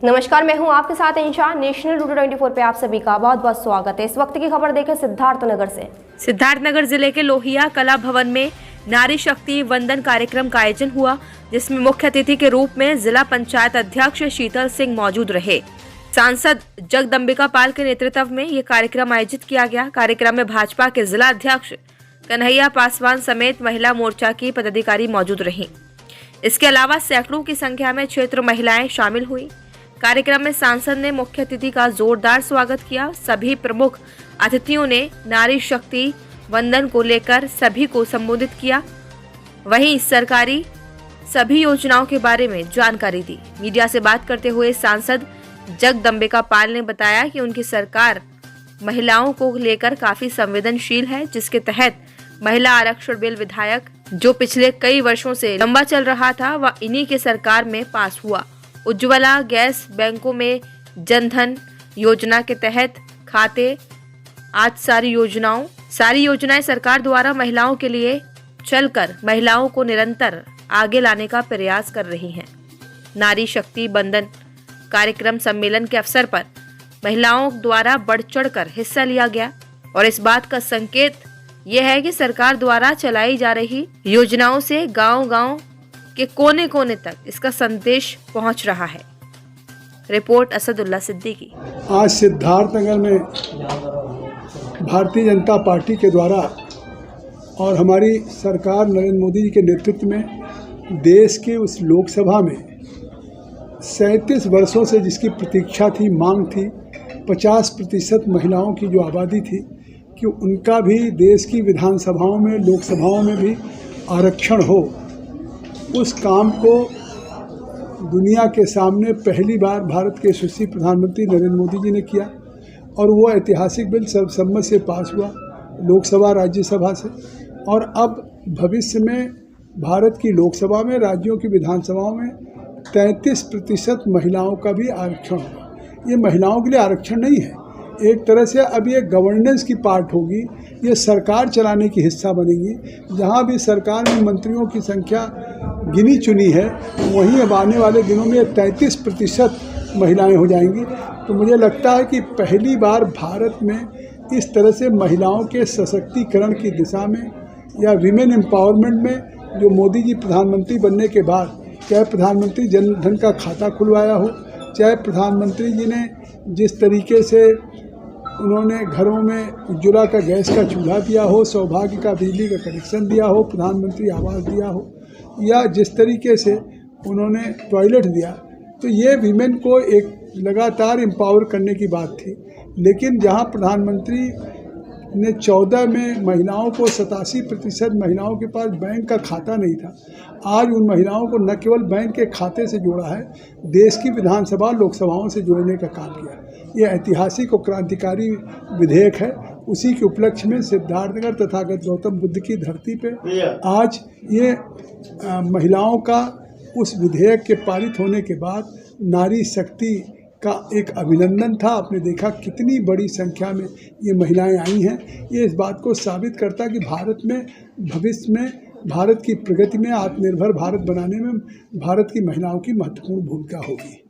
नमस्कार, मैं हूं आपके साथ इंशा। नेशनल रूट 24 पे आप सभी का बहुत बहुत स्वागत है। इस वक्त की खबर देखें सिद्धार्थनगर से। सिद्धार्थनगर जिले के लोहिया कला भवन में नारी शक्ति वंदन कार्यक्रम का आयोजन हुआ, जिसमें मुख्य अतिथि के रूप में जिला पंचायत अध्यक्ष शीतल सिंह मौजूद रहे। सांसद जगदम्बिका पाल के नेतृत्व में ये कार्यक्रम आयोजित किया गया। कार्यक्रम में भाजपा के जिला अध्यक्ष कन्हैया पासवान समेत महिला मोर्चा की पदाधिकारी मौजूद रहीं। इसके अलावा सैकड़ों की संख्या में क्षेत्र महिलाएं शामिल हुई। कार्यक्रम में सांसद ने मुख्य अतिथि का जोरदार स्वागत किया। सभी प्रमुख अतिथियों ने नारी शक्ति वंदन को लेकर सभी को संबोधित किया। वहीं सरकारी सभी योजनाओं के बारे में जानकारी दी। मीडिया से बात करते हुए सांसद जगदम्बिका पाल ने बताया कि उनकी सरकार महिलाओं को लेकर काफी संवेदनशील है, जिसके तहत महिला आरक्षण बिल विधायक जो पिछले कई वर्षों से लंबा चल रहा था, वह इन्हीं के सरकार में पास हुआ। उज्ज्वला गैस, बैंकों में जनधन योजना के तहत खाते, आज सारी योजनाएं सरकार द्वारा महिलाओं के लिए चलकर महिलाओं को निरंतर आगे लाने का प्रयास कर रही हैं। नारी शक्ति बंधन कार्यक्रम सम्मेलन के अवसर पर महिलाओं द्वारा बढ़ चढ़कर हिस्सा लिया गया और इस बात का संकेत यह है कि सरकार द्वारा चलाई जा रही योजनाओं से गांव-गांव के कोने कोने तक इसका संदेश पहुंच रहा है। रिपोर्ट असदुल्ला सिद्दीकी। आज सिद्धार्थनगर में भारतीय जनता पार्टी के द्वारा और हमारी सरकार नरेंद्र मोदी जी के नेतृत्व में देश के उस लोकसभा में 37 वर्षों से जिसकी प्रतीक्षा थी, मांग थी, 50% महिलाओं की जो आबादी थी कि उनका भी देश की विधानसभाओं में, लोकसभाओं में भी आरक्षण हो, उस काम को दुनिया के सामने पहली बार भारत के यशस्वी प्रधानमंत्री नरेंद्र मोदी जी ने किया और वो ऐतिहासिक बिल सर्वसम्मत से पास हुआ लोकसभा राज्यसभा से। और अब भविष्य में भारत की लोकसभा में, राज्यों की विधानसभाओं में 33% महिलाओं का भी आरक्षण होगा। ये महिलाओं के लिए आरक्षण नहीं है, एक तरह से अब ये गवर्नेंस की पार्ट होगी, ये सरकार चलाने की हिस्सा बनेगी। जहाँ भी सरकार में मंत्रियों की संख्या गिनी चुनी है, वहीं अब आने वाले दिनों में 33% महिलाएं हो जाएंगी। तो मुझे लगता है कि पहली बार भारत में इस तरह से महिलाओं के सशक्तिकरण की दिशा में या विमेन एम्पावरमेंट में जो मोदी जी प्रधानमंत्री बनने के बाद, चाहे प्रधानमंत्री जन धन का खाता खुलवाया हो, चाहे प्रधानमंत्री जी ने जिस तरीके से उन्होंने घरों में उज्ज्वला का गैस का चूल्हा दिया हो, सौभाग्य का बिजली का कनेक्शन दिया हो, प्रधानमंत्री आवास दिया हो, या जिस तरीके से उन्होंने टॉयलेट दिया, तो ये विमेन को एक लगातार एम्पावर करने की बात थी। लेकिन जहां प्रधानमंत्री ने 14 में महिलाओं को 87% महिलाओं के पास बैंक का खाता नहीं था, आज उन महिलाओं को न केवल बैंक के खाते से जोड़ा है, देश की विधानसभा लोकसभाओं से जोड़ने का काम किया। ये ऐतिहासिक और क्रांतिकारी विधेयक है। उसी के उपलक्ष्य में सिद्धार्थनगर तथागत गौतम बुद्ध की धरती पे आज ये महिलाओं का उस विधेयक के पारित होने के बाद नारी शक्ति का एक अभिनंदन था। आपने देखा कितनी बड़ी संख्या में ये महिलाएं आई हैं। ये इस बात को साबित करता कि भारत में भविष्य में भारत की प्रगति में, आत्मनिर्भर भारत बनाने में भारत की महिलाओं की महत्वपूर्ण भूमिका होगी।